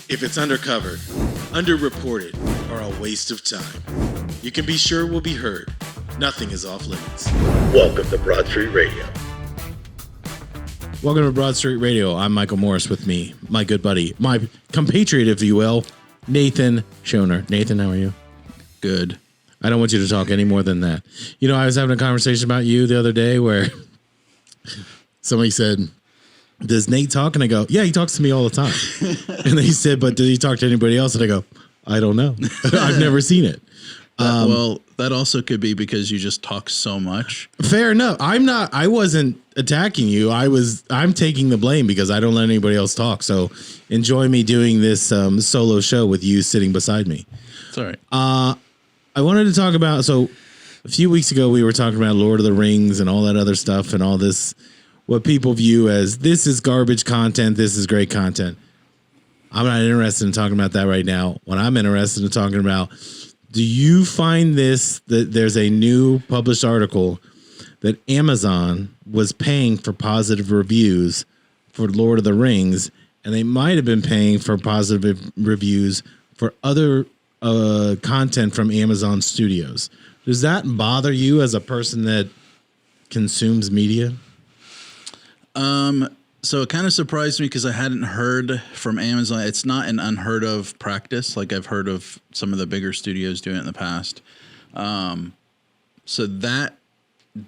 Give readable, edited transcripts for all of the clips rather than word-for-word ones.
If it's undercovered, underreported, or a waste of time, you can be sure we'll be heard. Nothing is off limits. Welcome to Broad Street Radio. Welcome to Broad Street Radio. I'm Michael Morris. With me, my good buddy, my compatriot, if you will, Nathan Schoner. Nathan, how are you? Good. I don't want you to talk any more than that. You know, I was having a conversation about you the other day where somebody said, does Nate talk? And I go, yeah, he talks to me all the time. And they said, but did he talk to anybody else? And I go, I don't know. I've never seen it. Well, that also could be because you just talk so much. Fair enough. I wasn't attacking you. I'm taking the blame because I don't let anybody else talk. So enjoy me doing this solo show with you sitting beside me. It's all right. I wanted to talk about, so a few weeks ago we were talking about Lord of the Rings and all that other stuff and all this, what people view as this is garbage content, this is great content. I'm not interested in talking about that right now. What I'm interested in talking about, do you find this, that there's a new published article that Amazon was paying for positive reviews for Lord of the Rings, and they might have been paying for positive reviews for other content from Amazon Studios. Does that bother you as a person that consumes media? So it kind of surprised me because I hadn't heard from Amazon. It's not an unheard of practice. Like I've heard of some of the bigger studios doing it in the past. So that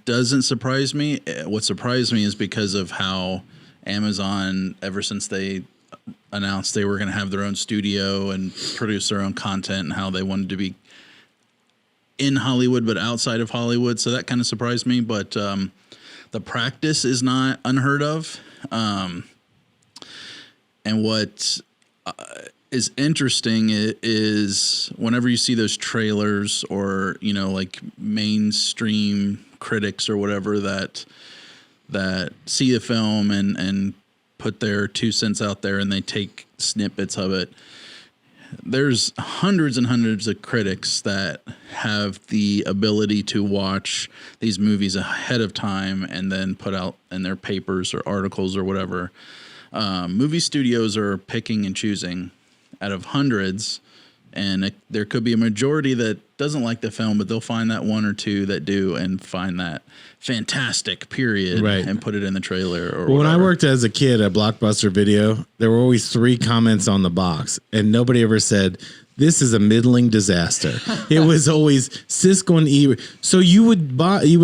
doesn't surprise me. What surprised me is because of how Amazon, ever since they announced they were going to have their own studio and produce their own content, and how they wanted to be in Hollywood but outside of Hollywood. So that kind of surprised me. But the practice is not unheard of. And what is interesting is whenever you see those trailers or, you know, like mainstream critics or whatever that see the film and put their 2 cents out there and they take snippets of it. There's hundreds and hundreds of critics that have the ability to watch these movies ahead of time and then put out in their papers or articles or whatever. Movie studios are picking and choosing out of hundreds, and there could be a majority that doesn't like the film, but they'll find that one or two that do and find that fantastic period, right, and put it in the trailer. Or when I worked as a kid at Blockbuster Video, there were always 3 comments on the box, and nobody ever said, this is a middling disaster. It was always Siskel and Ebert. So you would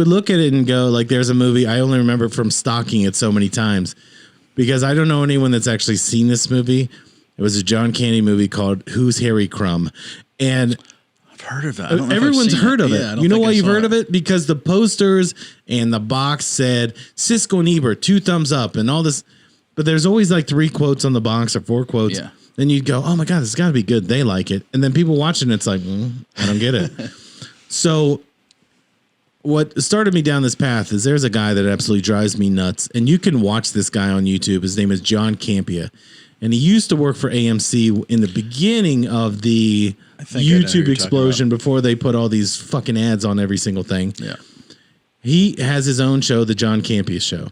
look at it and go, like, there's a movie. I only remember from stocking it so many times because I don't know anyone that's actually seen this movie. It was a John Candy movie called Who's Harry Crumb? And I've heard of it. Everyone's heard of it. You know why you've heard of it? Because the posters and the box said Siskel and Ebert, 2 thumbs up and all this. But there's always like 3 quotes on the box or 4 quotes. Yeah. Then you'd go, oh my God, it's got to be good. They like it. And then people watching it's like, I don't get it. So what started me down this path is there's a guy that absolutely drives me nuts. And you can watch this guy on YouTube. His name is John Campea. And he used to work for AMC in the beginning of the YouTube explosion before they put all these fucking ads on every single thing. Yeah. He has his own show, the John Campea Show.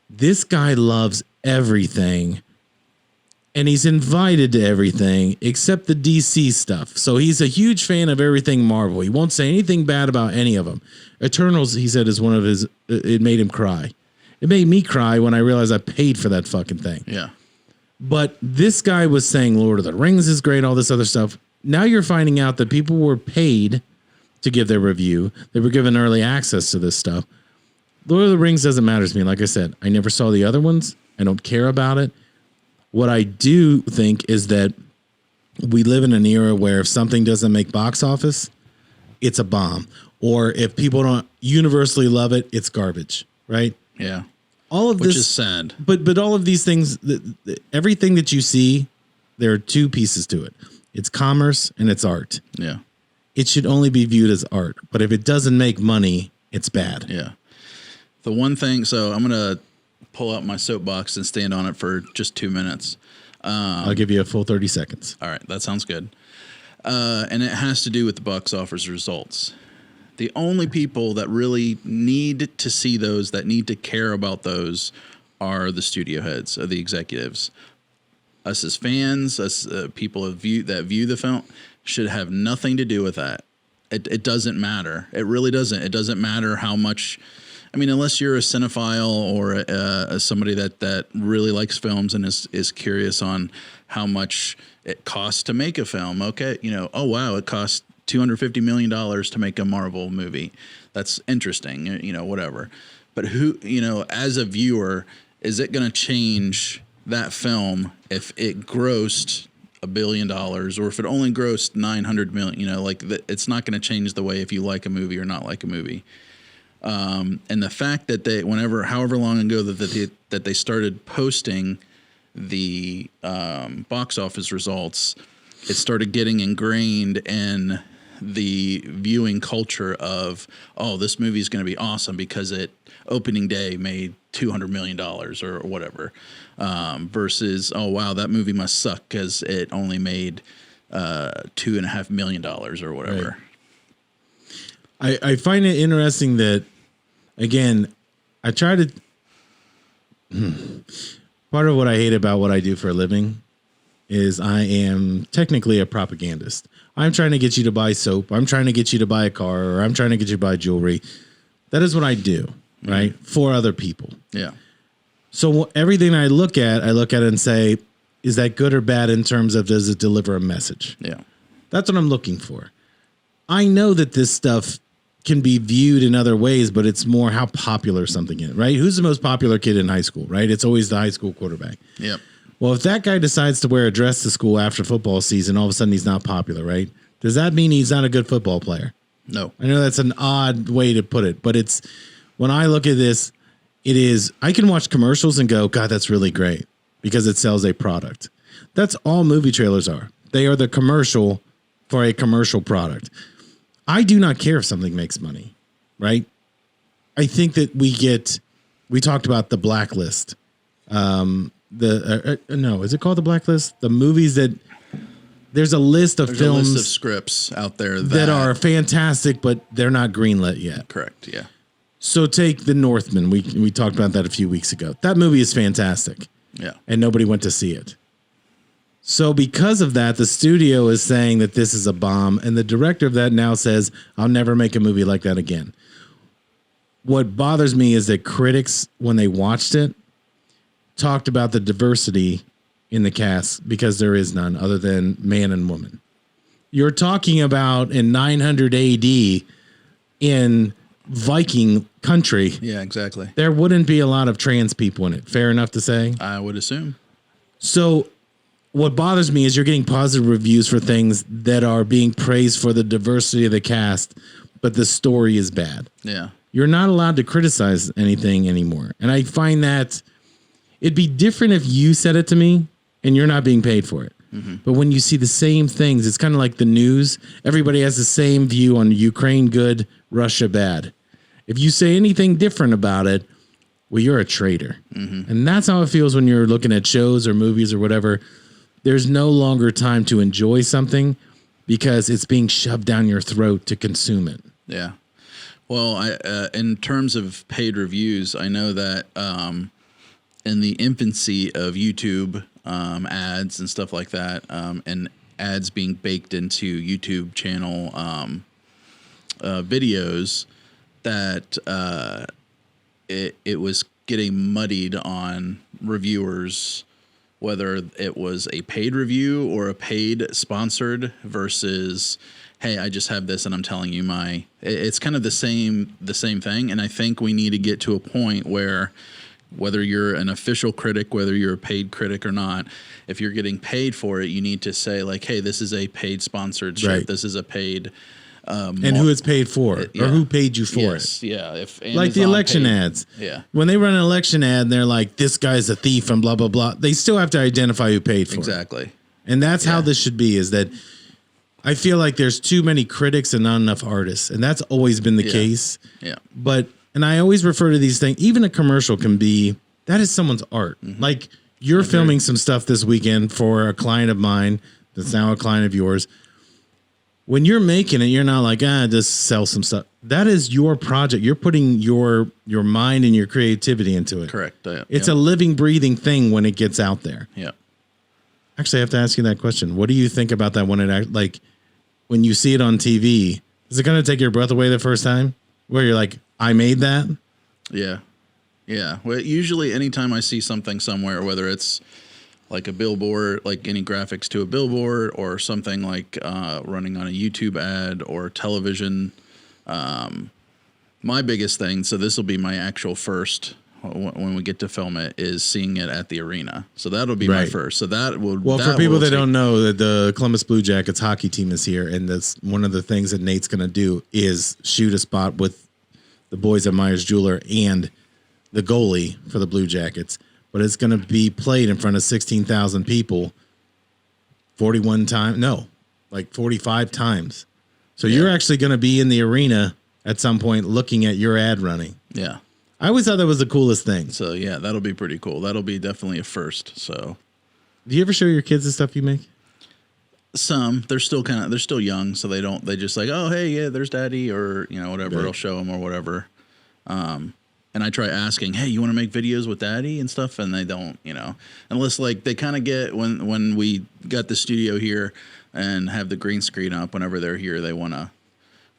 This guy loves everything. And he's invited to everything except the DC stuff. So he's a huge fan of everything Marvel. He won't say anything bad about any of them. Eternals, he said, is one of his, it made him cry. It made me cry when I realized I paid for that fucking thing. Yeah. But this guy was saying Lord of the Rings is great, all this other stuff. Now you're finding out that people were paid to give their review. They were given early access to this stuff. Lord of the Rings doesn't matter to me. Like I said, I never saw the other ones. I don't care about it. What I do think is that we live in an era where if something doesn't make box office, it's a bomb. Or if people don't universally love it, it's garbage, right? Yeah. All of Which this is sad. But all of these things, everything that you see, there are 2 pieces to it. It's commerce and it's art. Yeah. It should only be viewed as art. But if it doesn't make money, it's bad. Yeah. The one thing, so I'm going to pull out my soapbox and stand on it for just 2 minutes. I'll give you a full 30 seconds. All right. That sounds good. And it has to do with the box office results. The only people that really need to see those, that need to care about those, are the studio heads, or the executives. us as fans, us people that view the film, should have nothing to do with that. It doesn't matter. It really doesn't. It doesn't matter how much. I mean, unless you're a cinephile or somebody that really likes films and is curious on how much it costs to make a film. Okay, oh wow, it costs $250 million to make a Marvel movie. That's interesting, whatever. But who, as a viewer, is it going to change that film if it grossed $1 billion or if it only grossed 900 million? It's not going to change the way if you like a movie or not like a movie. And the fact that however long ago that they started posting the box office results, it started getting ingrained in the viewing culture of, oh, this movie is going to be awesome because it opening day made $200 million or whatever, versus, oh wow, that movie must suck because it only made $2.5 million or whatever. Right. I find it interesting that, again, I try to. Part of what I hate about what I do for a living is I am technically a propagandist. I'm trying to get you to buy soap. I'm trying to get you to buy a car, or I'm trying to get you to buy jewelry. That is what I do, right? For other people. Yeah. So everything I look at it and say, is that good or bad in terms of does it deliver a message? Yeah. That's what I'm looking for. I know that this stuff can be viewed in other ways, but it's more how popular something is, right? Who's the most popular kid in high school, right? It's always the high school quarterback. Yep. Well, if that guy decides to wear a dress to school after football season, all of a sudden he's not popular, right? Does that mean he's not a good football player? No. I know that's an odd way to put it, but it's, when I look at this, it is, I can watch commercials and go, God, that's really great because it sells a product. That's all movie trailers are. They are the commercial for a commercial product. I do not care if something makes money, right? I think that we talked about the Blacklist. No, is it called the Blacklist? The movies that there's a list of films, a list of scripts out there that are fantastic, but they're not greenlit yet. Correct. Yeah. So take The Northman. We talked about that a few weeks ago. That movie is fantastic. Yeah. And nobody went to see it. So because of that, the studio is saying that this is a bomb, and the director of that now says, I'll never make a movie like that again. What bothers me is that critics, when they watched it, talked about the diversity in the cast because there is none other than man and woman. You're talking about in 900 AD in Viking country. Yeah, exactly. There wouldn't be a lot of trans people in it. Fair enough to say? I would assume. So what bothers me is you're getting positive reviews for things that are being praised for the diversity of the cast, but the story is bad. Yeah. You're not allowed to criticize anything anymore. And I find that it'd be different if you said it to me and you're not being paid for it. Mm-hmm. But when you see the same things, it's kind of like the news. Everybody has the same view on Ukraine good, Russia bad. If you say anything different about it, well, you're a traitor. Mm-hmm. And that's how it feels when you're looking at shows or movies or whatever. There's no longer time to enjoy something because it's being shoved down your throat to consume it. Yeah. Well, in terms of paid reviews, I know that in the infancy of YouTube ads and stuff like that, and ads being baked into YouTube channel videos, that it was getting muddied on reviewers, whether it was a paid review or a paid sponsored versus, hey, I just have this and I'm telling you it's kind of the same thing. And I think we need to get to a point where whether you're an official critic, whether you're a paid critic or not, if you're getting paid for it, you need to say like, hey, this is a paid sponsored shit. Right. This is a paid. And who it's paid for or who paid you for it. Yeah. If Amazon like the election ads. Yeah. When they run an election ad and they're like, this guy's a thief and blah, blah, blah. They still have to identify who paid for it. Exactly. And that's how this should be, is that I feel like there's too many critics and not enough artists. And that's always been the case. Yeah. But, and I always refer to these things, even a commercial can be, that is someone's art. Mm-hmm. Like you're filming some stuff this weekend for a client of mine that's now a client of yours. When you're making it, you're not like, just sell some stuff. That is your project. You're putting your mind and your creativity into it. Correct. It's a living, breathing thing when it gets out there. Yeah. Actually, I have to ask you that question. What do you think about that when when you see it on TV? Is it going to take your breath away the first time? Where you're like, I made that? Yeah. Yeah. Well, usually anytime I see something somewhere, whether it's like a billboard, like any graphics to a billboard or something like running on a YouTube ad or television, my biggest thing, so this will be my actual first when we get to film it, is seeing it at the arena. So that'll be my first. So that will. Well, for people that don't know, that the Columbus Blue Jackets hockey team is here, and that's one of the things that Nate's going to do is shoot a spot with the boys at Myers Jeweler and the goalie for the Blue Jackets. But it's going to be played in front of 16,000 people 45 times. So you're actually going to be in the arena at some point looking at your ad running. Yeah. I always thought that was the coolest thing. So yeah, that'll be pretty cool. That'll be definitely a first. So, do you ever show your kids the stuff you make? Some. They're still young, so they just like, oh hey, yeah, there's daddy, or whatever. Right. I'll show them or whatever. And I try asking, hey, you want to make videos with daddy and stuff, and they don't, unless like they kind of get when we got the studio here and have the green screen up. Whenever they're here, they want to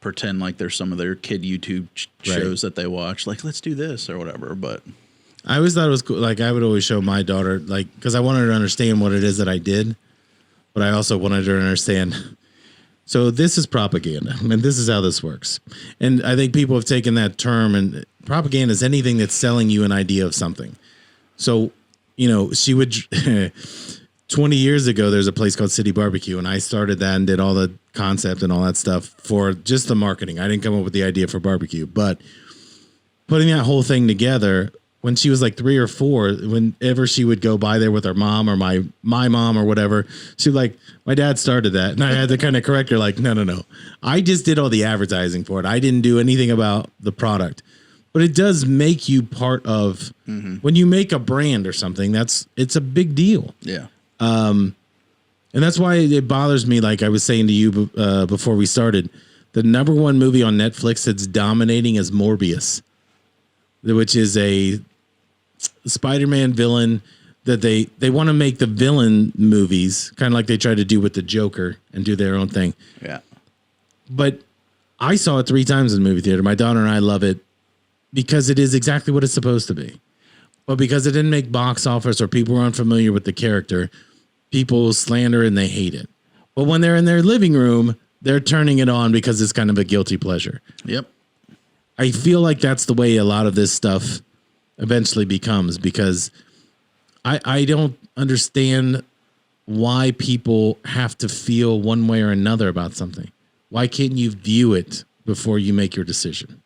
pretend like there's some of their kid YouTube shows that they watch, like let's do this or whatever. But I always thought it was cool. Like I would always show my daughter, like, because I wanted her to understand what it is that I did, but I also wanted her to understand. So this is propaganda, and this is how this works. And I think people have taken that term, and propaganda is anything that's selling you an idea of something. So, she would 20 years ago, there's a place called City Barbecue, and I started that and did all the concept and all that stuff for just the marketing. I didn't come up with the idea for barbecue, but putting that whole thing together, when she was like 3 or 4, whenever she would go by there with her mom or my mom or whatever, she was like, my dad started that. And I had to kind of correct her, like, no. I just did all the advertising for it. I didn't do anything about the product. But it does make you part of, when you make a brand or something, it's a big deal. Yeah. And that's why it bothers me. Like I was saying to you before we started, the number one movie on Netflix that's dominating is Morbius, which is a Spider-Man villain that they want to make the villain movies kind of like they tried to do with the Joker and do their own thing. Yeah. But I saw it 3 times in the movie theater. My daughter and I love it because it is exactly what it's supposed to be. But because it didn't make box office or people were unfamiliar with the character, people slander and they hate it. But when they're in their living room, they're turning it on because it's kind of a guilty pleasure. Yep. I feel like that's the way a lot of this stuff eventually becomes, because I don't understand why people have to feel one way or another about something. Why can't you view it before you make your decision?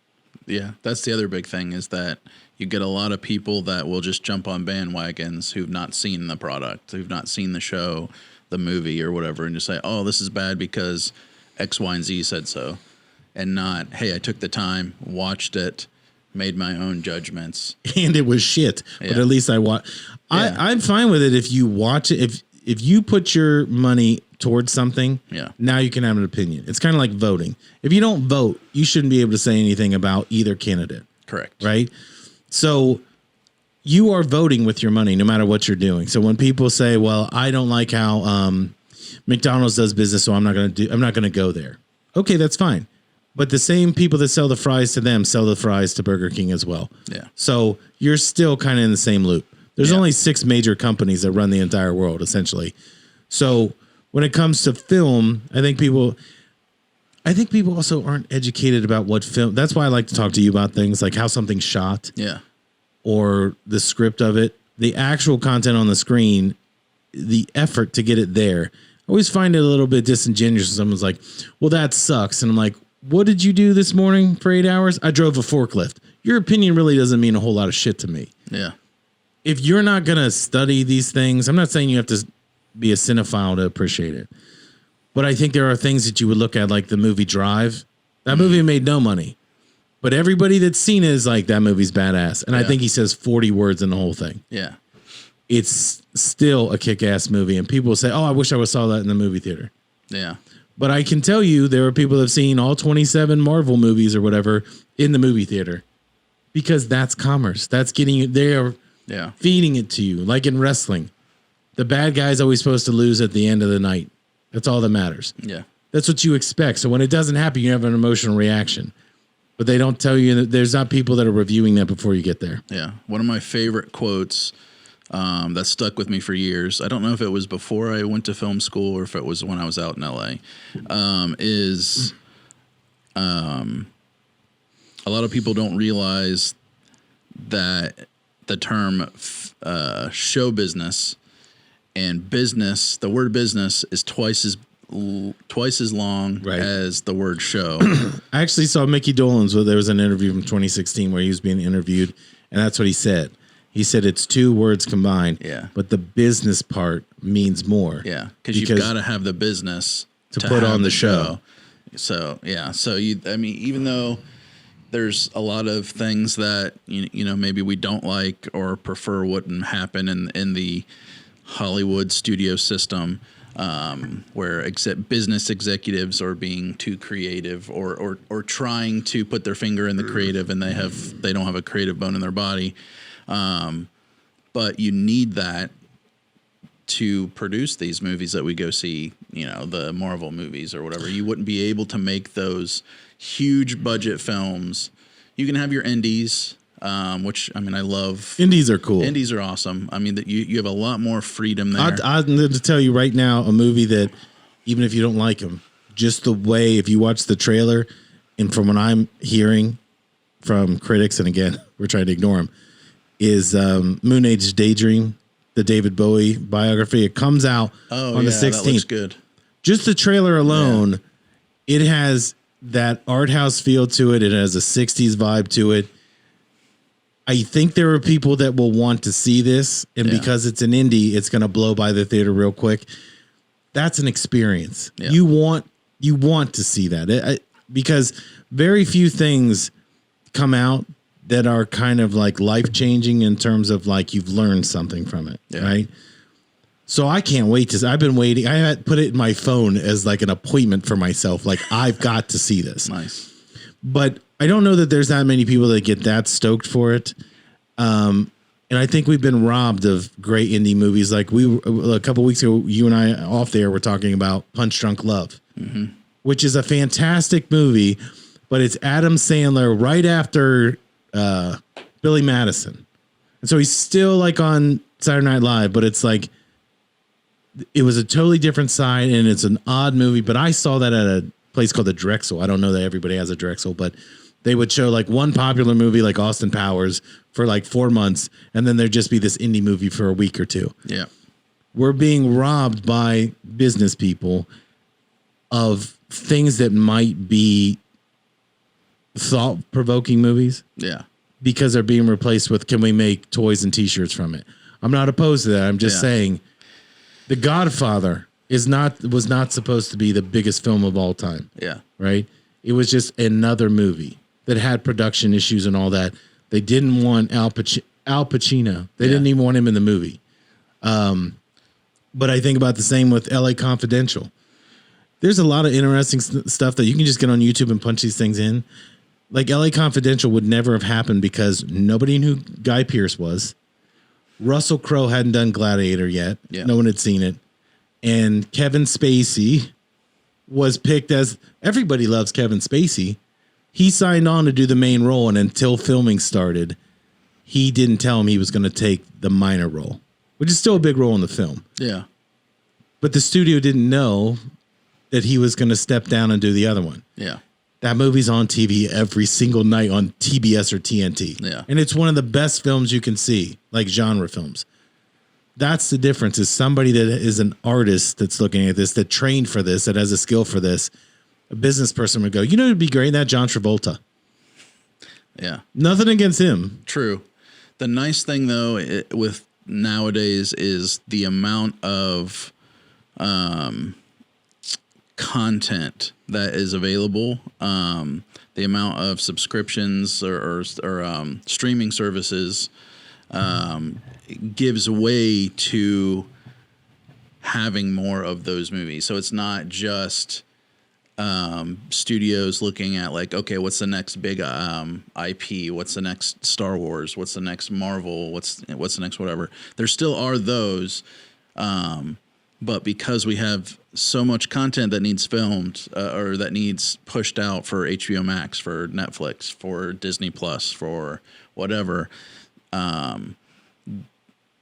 Yeah, that's the other big thing, is that you get a lot of people that will just jump on bandwagons who've not seen the product, who've not seen the show, the movie or whatever, and just say, oh, this is bad because X, Y, and Z said so. And not, hey, I took the time, watched it, made my own judgments. And it was shit, but at least I watched. Yeah. I'm fine with it if you watch it. If you put your money towards something, now you can have an opinion. It's kind of like voting. If you don't vote, you shouldn't be able to say anything about either candidate. Correct. Right? So you are voting with your money no matter what you're doing. So when people say, well, I don't like how McDonald's does business, so I'm not going to go there. Okay, that's fine. But the same people that sell the fries to them sell the fries to Burger King as well. Yeah. So you're still kind of in the same loop. There's only 6 major companies that run the entire world, essentially. So when it comes to film, I think people also aren't educated about what film. That's why I like to talk to you about things like how something's shot. Yeah. Or the script of it, the actual content on the screen, the effort to get it there. I always find it a little bit disingenuous when someone's like, well, that sucks. And I'm like, what did you do this morning for 8 hours? I drove a forklift. Your opinion really doesn't mean a whole lot of shit to me. Yeah. If you're not going to study these things, I'm not saying you have to be a cinephile to appreciate it. But I think there are things that you would look at, like the movie Drive. That movie made no money. But everybody that's seen it is like, that movie's badass. And I think he says 40 words in the whole thing. Yeah. It's still a kick-ass movie. And people say, oh, I wish I saw that in the movie theater. Yeah. But I can tell you there are people that have seen all 27 Marvel movies or whatever in the movie theater. Because that's commerce. That's getting you there. Yeah. Feeding it to you, like in wrestling. The bad guy's always supposed to lose at the end of the night. That's all that matters. Yeah. That's what you expect. So when it doesn't happen, you have an emotional reaction. But they don't tell you that there's not people that are reviewing that before you get there. Yeah. One of my favorite quotes that stuck with me for years, I don't know if it was before I went to film school or if it was when I was out in LA, is a lot of people don't realize that the term show business and business, the word business is twice as long Right. as the word show. I actually saw Mickey Dolenz. There was an interview from 2016 where he was being interviewed, and that's what he said. He said it's two words combined. Yeah. But the business part means more. Yeah, because you've got to have the business to put have on the show. So yeah, so I mean, even though there's a lot of things that you know maybe we don't like or prefer wouldn't happen in the Hollywood studio system, where business executives are being too creative or trying to put their finger in the creative and they don't have a creative bone in their body, but you need that to produce these movies that we go see, you know, the Marvel movies or whatever. You wouldn't be able to make those huge budget films. You can have your indies, which I mean, I love. Indies are cool. Indies are awesome. I mean, that you have a lot more freedom there. I'm going to tell you right now a movie that even if you don't like them, just the way, if you watch the trailer and from what I'm hearing from critics, and again, we're trying to ignore them, is Moon Age Daydream, the David Bowie biography. It comes out on the 16th. That looks good. Just the trailer alone, it has that art house feel to it. It has a 60s vibe to it. I think there are people that will want to see this, and because it's an indie, it's going to blow by the theater real quick. That's an experience. Yeah. You want to see that because very few things come out that are kind of like life-changing in terms of like you've learned something from it, right? So I can't wait to. I've been waiting. I had put it in my phone as like an appointment for myself. Like I've got to see this. Nice. But I don't know that there's that many people that get that stoked for it. And I think we've been robbed of great indie movies. Like a couple weeks ago, you and I off there were talking about Punch Drunk Love, which is a fantastic movie, but it's Adam Sandler right after Billy Madison. And so he's still like on Saturday Night Live, but it's like, it was a totally different side and it's an odd movie, but I saw that at a place called the Drexel. I don't know that everybody has a Drexel, but they would show like one popular movie like Austin Powers for like 4 months. And then there'd just be this indie movie for a week or two. Yeah. We're being robbed by business people of things that might be thought-provoking movies. Yeah. Because they're being replaced with, can we make toys and t-shirts from it? I'm not opposed to that. I'm just saying The Godfather was not supposed to be the biggest film of all time. Yeah. Right? It was just another movie that had production issues and all that. They didn't want Al Pacino. They didn't even want him in the movie. But I think about the same with LA Confidential. There's a lot of interesting stuff that you can just get on YouTube and punch these things in. Like LA Confidential would never have happened because nobody knew who Guy Pearce was. Russell Crowe hadn't done Gladiator yet. Yeah. No one had seen it. And Kevin Spacey was picked as, everybody loves Kevin Spacey. He signed on to do the main role, and until filming started, he didn't tell him he was going to take the minor role, which is still a big role in the film. Yeah. But the studio didn't know that he was going to step down and do the other one. Yeah. That movie's on TV every single night on TBS or TNT. Yeah. And it's one of the best films you can see, like genre films. That's the difference, is somebody that is an artist that's looking at this, that trained for this, that has a skill for this. A business person would go, you know, it'd be great, that John Travolta. Yeah. Nothing against him. True. The nice thing, though, with nowadays is the amount of content that is available, the amount of subscriptions or streaming services gives way to having more of those movies. So it's not just studios looking at like, okay, what's the next big IP? What's the next Star Wars? What's the next Marvel? What's the next whatever? There still are those, But because we have so much content that needs filmed or that needs pushed out for HBO Max, for Netflix, for Disney Plus, for whatever,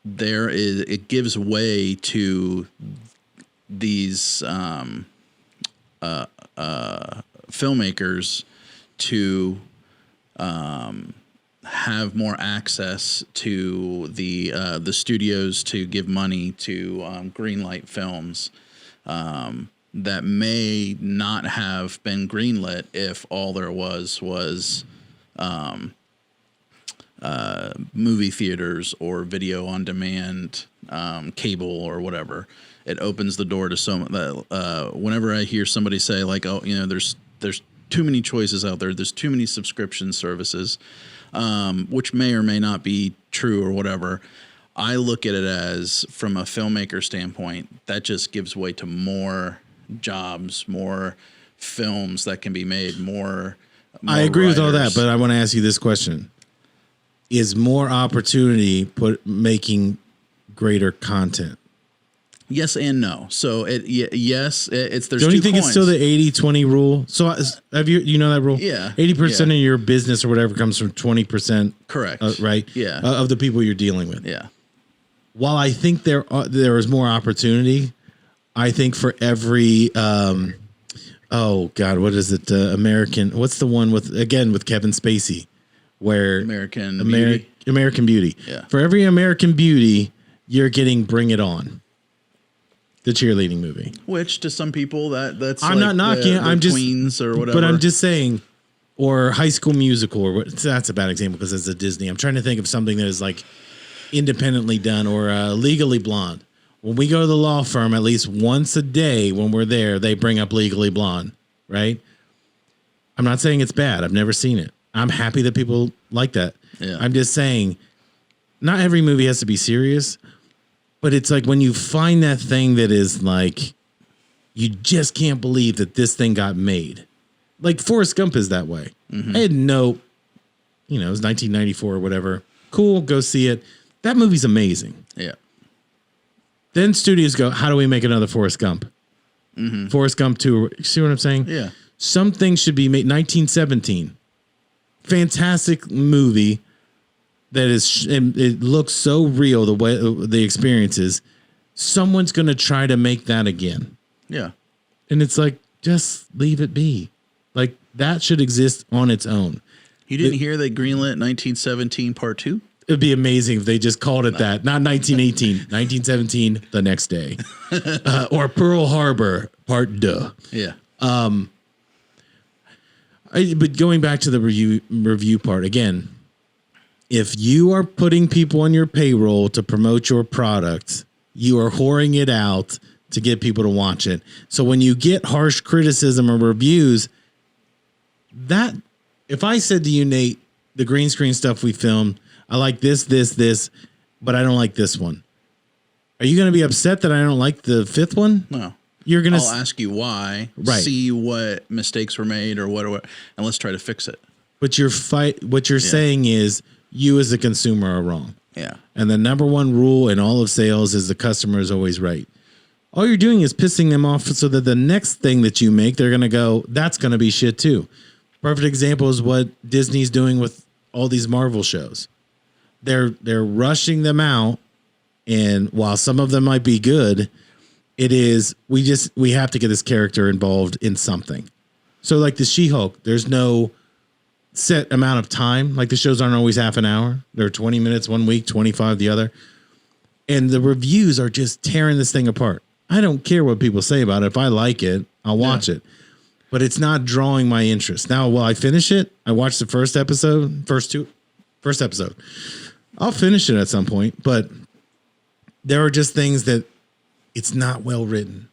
it gives way to these filmmakers to have more access to the studios to give money to greenlight films that may not have been greenlit if all there was movie theaters or video on demand, cable or whatever. It opens the door to whenever I hear somebody say like, oh, there's too many choices out there. There's too many subscription services, which may or may not be true or whatever. I look at it as, from a filmmaker standpoint, that just gives way to more jobs, more films that can be made, more I agree with all that, writers. but I want to ask you this question. Is more opportunity making greater content? Yes and no. So yes, there's Don't two you think coins. it's still the 80-20 rule? So have you know that rule? Yeah. 80% Yeah. of your business or whatever comes from 20%. Correct. Right? Yeah. Of the people you're dealing with. Yeah. While I think there is more opportunity, I think for every oh God, what is it? American. What's the one with Kevin Spacey, where American Beauty. American Beauty. Yeah. For every American Beauty, you're getting Bring It On, the cheerleading movie. Which to some people that's I'm not knocking. I'm just Queens or whatever. But I'm just saying, or High School Musical, or what? That's a bad example because it's a Disney. I'm trying to think of something that is like independently done, or Legally Blonde. When we go to the law firm, at least once a day when we're there, they bring up Legally Blonde, right? I'm not saying it's bad. I've never seen it. I'm happy that people like that. Yeah. I'm just saying, not every movie has to be serious, but it's like when you find that thing that is like, you just can't believe that this thing got made. Like Forrest Gump is that way. I had no, it was 1994 or whatever. Cool, go see it. That movie's amazing. Yeah. Then studios go, how do we make another Forrest Gump? Forrest Gump 2. See what I'm saying? Yeah. Some things should be made. 1917. Fantastic movie that is, it looks so real, the way the experiences. Someone's going to try to make that again. Yeah. And it's like, just leave it be. Like, that should exist on its own. You didn't hear they greenlit 1917 Part 2? It'd be amazing if they just called it that. Not 1918, 1917, the next day. Or Pearl Harbor, Part 2. Yeah. But going back to the review part, again, if you are putting people on your payroll to promote your product, you are whoring it out to get people to watch it. So when you get harsh criticism or reviews, that, if I said to you, Nate, the green screen stuff we filmed, I like this, but I don't like this one. Are you going to be upset that I don't like the fifth one? No. You're going to I'll ask you why, Right. see what mistakes were made or what, and let's try to fix it. But what you're saying is you as a consumer are wrong. Yeah. And the number one rule in all of sales is the customer is always right. All you're doing is pissing them off so that the next thing that you make, they're going to go, that's going to be shit too. Perfect example is what Disney's doing with all these Marvel shows. They're rushing them out, and while some of them might be good, it is we have to get this character involved in something. So like the She-Hulk, there's no set amount of time. Like the shows aren't always half an hour. They're 20 minutes one week, 25 the other. And the reviews are just tearing this thing apart. I don't care what people say about it. If I like it, I'll watch it. But it's not drawing my interest. Now, will I finish it? I watched the first episode. I'll finish it at some point, but there are just things that it's not well written.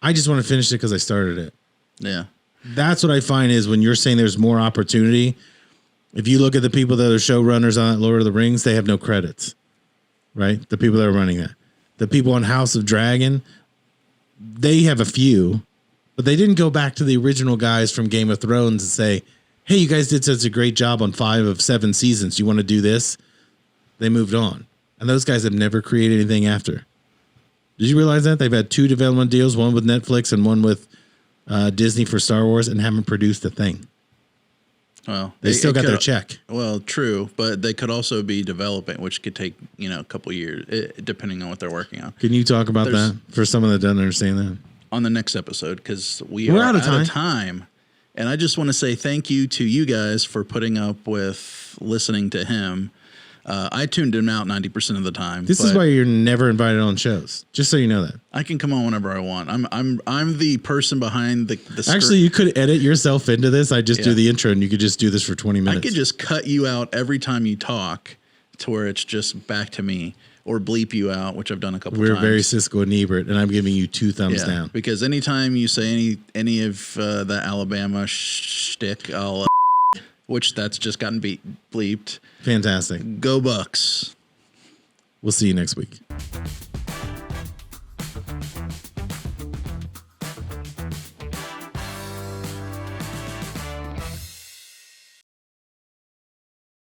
I just want to finish it because I started it. Yeah. That's what I find is when you're saying there's more opportunity. If you look at the people that are showrunners on Lord of the Rings, they have no credits, right? The people that are running that. The people on House of Dragon, they have a few, but they didn't go back to the original guys from Game of Thrones and say, hey, you guys did such a great job on 5 of 7 seasons. You want to do this? They moved on. And those guys have never created anything after. Did you realize that they've had 2 development deals, one with Netflix and one with Disney for Star Wars, and haven't produced a thing? Well, They still got could- their check. Well, true, but they could also be developing, which could take a couple years, depending on what they're working on. Can you talk about There's- that for someone that doesn't understand that? On the next episode, because we're We're out out of of time. And I just want to say thank you to you guys for putting up with listening to him. I tuned him out 90% of the time. This is but why you're never invited on shows. Just so you know that. I can come on whenever I want. I'm the person behind the script. Actually, you could edit yourself into this. I just do Yeah. the intro, and you could just do this for 20 I minutes. could just cut you out every time you talk to where it's just back to me, or bleep you out, which I've done a couple We're times. very Cisco and Ebert, and I'm giving you 2 thumbs down. Because anytime you say any of the Alabama shtick, I'll which that's just gotten bleeped. Fantastic. Go Bucks. We'll see you next week.